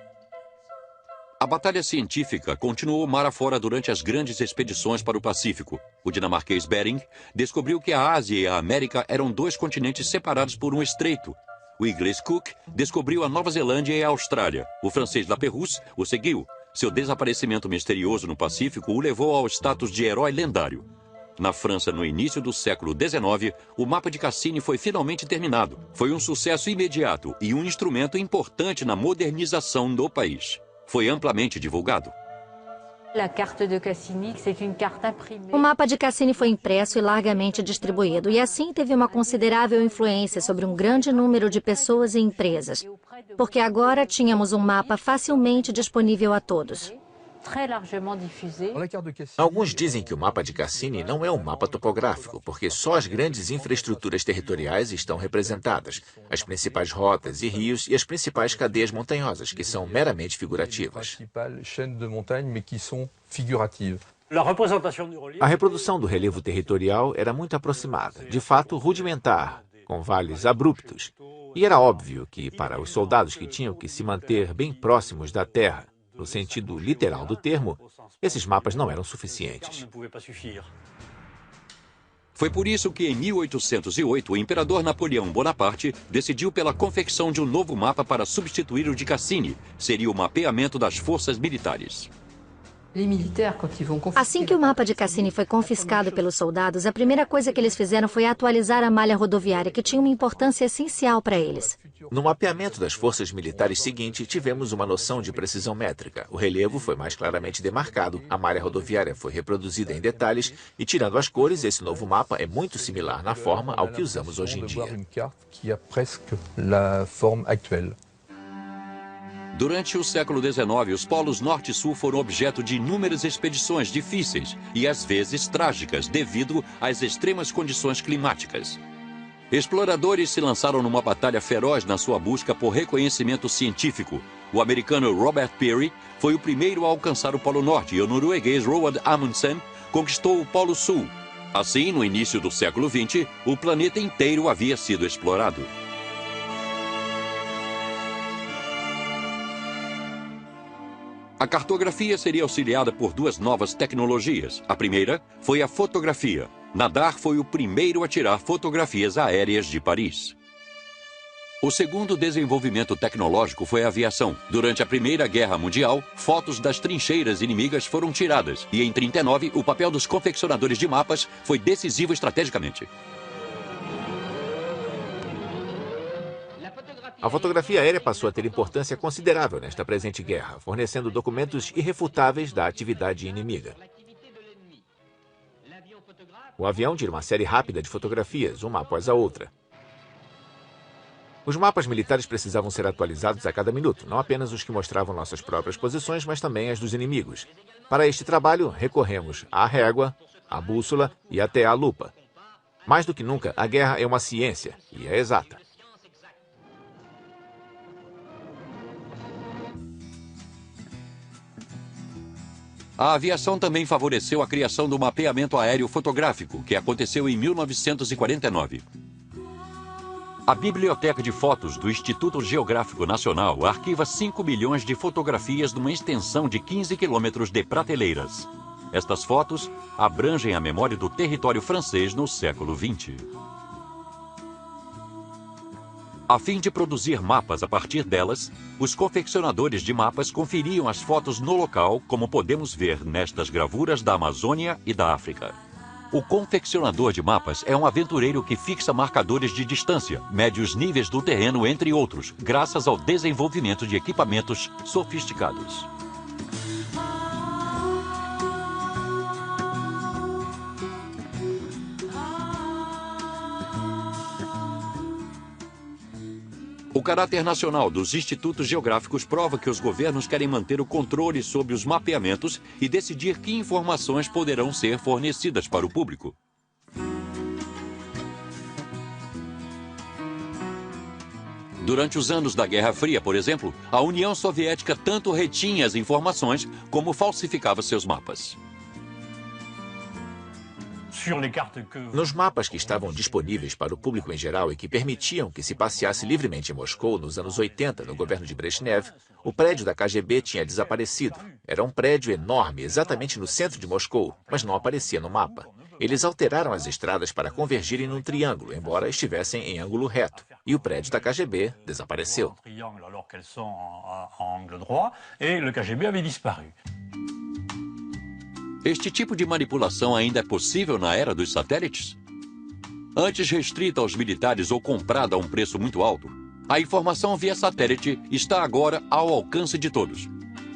A batalha científica continuou mar afora durante as grandes expedições para o Pacífico. O dinamarquês Bering descobriu que a Ásia e a América eram 2 continentes separados por um estreito. O inglês Cook descobriu a Nova Zelândia e a Austrália. O francês Lapérouse o seguiu. Seu desaparecimento misterioso no Pacífico o levou ao status de herói lendário. Na França, no início do século XIX, o mapa de Cassini foi finalmente terminado. Foi um sucesso imediato e um instrumento importante na modernização do país. Foi amplamente divulgado. O mapa de Cassini foi impresso e largamente distribuído, e assim teve uma considerável influência sobre um grande número de pessoas e empresas, porque agora tínhamos um mapa facilmente disponível a todos. Alguns dizem que o mapa de Cassini não é um mapa topográfico, porque só as grandes infraestruturas territoriais estão representadas, as principais rotas e rios e as principais cadeias montanhosas, que são meramente figurativas. A reprodução do relevo territorial era muito aproximada, de fato rudimentar, com vales abruptos. E era óbvio que, para os soldados que tinham que se manter bem próximos da terra, no sentido literal do termo, esses mapas não eram suficientes. Foi por isso que, em 1808, o imperador Napoleão Bonaparte decidiu pela confecção de um novo mapa para substituir o de Cassini. Seria o mapeamento das forças militares. Assim que o mapa de Cassini foi confiscado pelos soldados, a primeira coisa que eles fizeram foi atualizar a malha rodoviária, que tinha uma importância essencial para eles. No mapeamento das forças militares seguinte, tivemos uma noção de precisão métrica. O relevo foi mais claramente demarcado, a malha rodoviária foi reproduzida em detalhes e, tirando as cores, esse novo mapa é muito similar na forma ao que usamos hoje em dia. Durante o século XIX, os polos norte e sul foram objeto de inúmeras expedições difíceis e, às vezes, trágicas, devido às extremas condições climáticas. Exploradores se lançaram numa batalha feroz na sua busca por reconhecimento científico. O americano Robert Peary foi o primeiro a alcançar o Polo Norte e o norueguês Roald Amundsen conquistou o Polo Sul. Assim, no início do século XX, o planeta inteiro havia sido explorado. A cartografia seria auxiliada por duas novas tecnologias. A primeira foi a fotografia. Nadar foi o primeiro a tirar fotografias aéreas de Paris. O segundo desenvolvimento tecnológico foi a aviação. Durante a Primeira Guerra Mundial, fotos das trincheiras inimigas foram tiradas. E em 1939, o papel dos confeccionadores de mapas foi decisivo estrategicamente. A fotografia aérea passou a ter importância considerável nesta presente guerra, fornecendo documentos irrefutáveis da atividade inimiga. O avião tira uma série rápida de fotografias, uma após a outra. Os mapas militares precisavam ser atualizados a cada minuto, não apenas os que mostravam nossas próprias posições, mas também as dos inimigos. Para este trabalho, recorremos à régua, à bússola e até à lupa. Mais do que nunca, a guerra é uma ciência, e é exata. A aviação também favoreceu a criação do mapeamento aéreo fotográfico, que aconteceu em 1949. A Biblioteca de Fotos do Instituto Geográfico Nacional arquiva 5 milhões de fotografias numa extensão de 15 quilômetros de prateleiras. Estas fotos abrangem a memória do território francês no século XX. A fim de produzir mapas a partir delas, os confeccionadores de mapas conferiam as fotos no local, como podemos ver nestas gravuras da Amazônia e da África. O confeccionador de mapas é um aventureiro que fixa marcadores de distância, mede os níveis do terreno, entre outros, graças ao desenvolvimento de equipamentos sofisticados. O caráter nacional dos institutos geográficos prova que os governos querem manter o controle sobre os mapeamentos e decidir que informações poderão ser fornecidas para o público. Durante os anos da Guerra Fria, por exemplo, a União Soviética tanto retinha as informações como falsificava seus mapas. Nos mapas que estavam disponíveis para o público em geral e que permitiam que se passeasse livremente em Moscou nos anos 80, no governo de Brezhnev, o prédio da KGB tinha desaparecido. Era um prédio enorme, exatamente no centro de Moscou, mas não aparecia no mapa. Eles alteraram as estradas para convergirem num triângulo, embora estivessem em ângulo reto. E o prédio da KGB desapareceu. Este tipo de manipulação ainda é possível na era dos satélites? Antes restrita aos militares ou comprada a um preço muito alto, a informação via satélite está agora ao alcance de todos.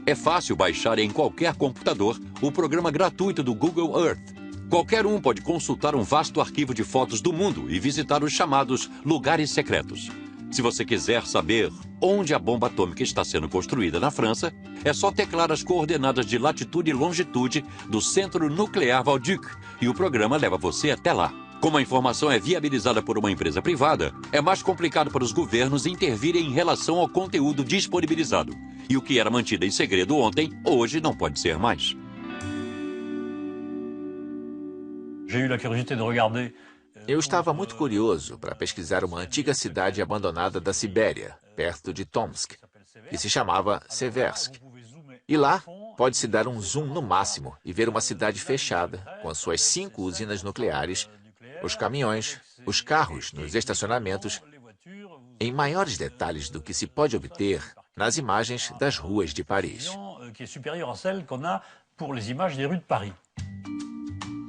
É fácil baixar em qualquer computador o programa gratuito do Google Earth. Qualquer um pode consultar um vasto arquivo de fotos do mundo e visitar os chamados lugares secretos. Se você quiser saber onde a bomba atômica está sendo construída na França, é só teclar as coordenadas de latitude e longitude do Centro Nuclear Vauduc e o programa leva você até lá. Como a informação é viabilizada por uma empresa privada, é mais complicado para os governos intervirem em relação ao conteúdo disponibilizado. E o que era mantido em segredo ontem, hoje não pode ser mais. Eu estava muito curioso para pesquisar uma antiga cidade abandonada da Sibéria, perto de Tomsk, que se chamava Seversk. E lá, pode-se dar um zoom no máximo e ver uma cidade fechada, com as suas 5 usinas nucleares, os caminhões, os carros nos estacionamentos, em maiores detalhes do que se pode obter nas imagens das ruas de Paris.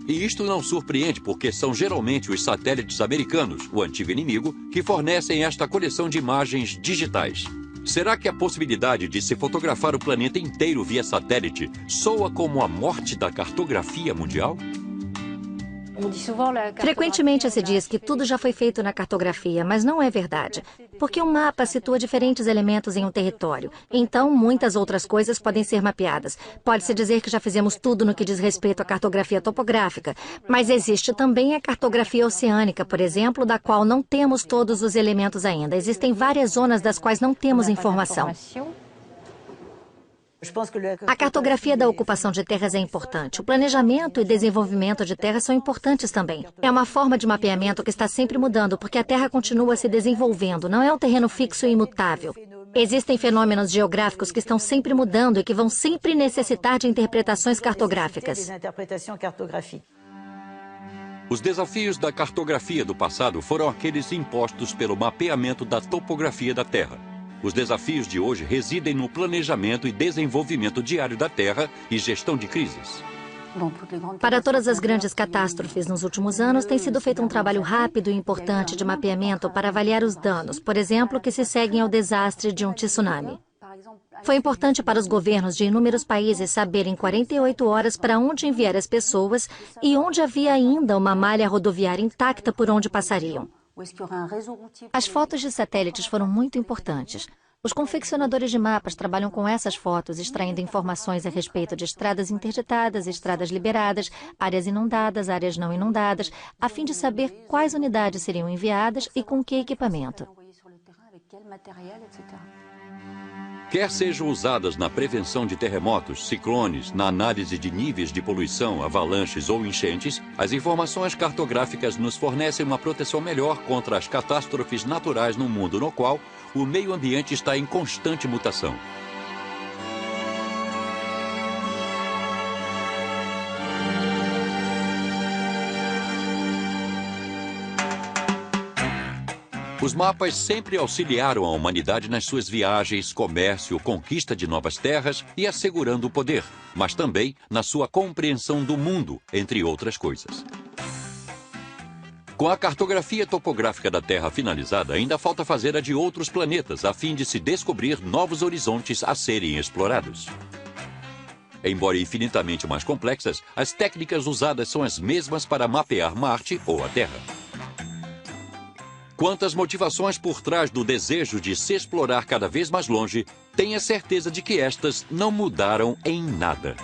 E isto não surpreende porque são geralmente os satélites americanos, o antigo inimigo, que fornecem esta coleção de imagens digitais. Será que a possibilidade de se fotografar o planeta inteiro via satélite soa como a morte da cartografia mundial? Frequentemente se diz que tudo já foi feito na cartografia, mas não é verdade, porque um mapa situa diferentes elementos em um território. Então, muitas outras coisas podem ser mapeadas. Pode-se dizer que já fizemos tudo no que diz respeito à cartografia topográfica, mas existe também a cartografia oceânica, por exemplo, da qual não temos todos os elementos ainda. Existem várias zonas das quais não temos informação. A cartografia da ocupação de terras é importante. O planejamento e desenvolvimento de terras são importantes também. É uma forma de mapeamento que está sempre mudando, porque a terra continua se desenvolvendo, não é um terreno fixo e imutável. Existem fenômenos geográficos que estão sempre mudando e que vão sempre necessitar de interpretações cartográficas. Os desafios da cartografia do passado foram aqueles impostos pelo mapeamento da topografia da Terra. Os desafios de hoje residem no planejamento e desenvolvimento diário da Terra e gestão de crises. Para todas as grandes catástrofes nos últimos anos, tem sido feito um trabalho rápido e importante de mapeamento para avaliar os danos, por exemplo, que se seguem ao desastre de um tsunami. Foi importante para os governos de inúmeros países saberem em 48 horas para onde enviar as pessoas e onde havia ainda uma malha rodoviária intacta por onde passariam. As fotos de satélites foram muito importantes. Os confeccionadores de mapas trabalham com essas fotos, extraindo informações a respeito de estradas interditadas, estradas liberadas, áreas inundadas, áreas não inundadas, a fim de saber quais unidades seriam enviadas e com que equipamento. Quer sejam usadas na prevenção de terremotos, ciclones, na análise de níveis de poluição, avalanches ou enchentes, as informações cartográficas nos fornecem uma proteção melhor contra as catástrofes naturais num mundo no qual o meio ambiente está em constante mutação. Os mapas sempre auxiliaram a humanidade nas suas viagens, comércio, conquista de novas terras e assegurando o poder, mas também na sua compreensão do mundo, entre outras coisas. Com a cartografia topográfica da Terra finalizada, ainda falta fazer a de outros planetas, a fim de se descobrir novos horizontes a serem explorados. Embora infinitamente mais complexas, as técnicas usadas são as mesmas para mapear Marte ou a Terra. Quantas motivações por trás do desejo de se explorar cada vez mais longe, tenha certeza de que estas não mudaram em nada.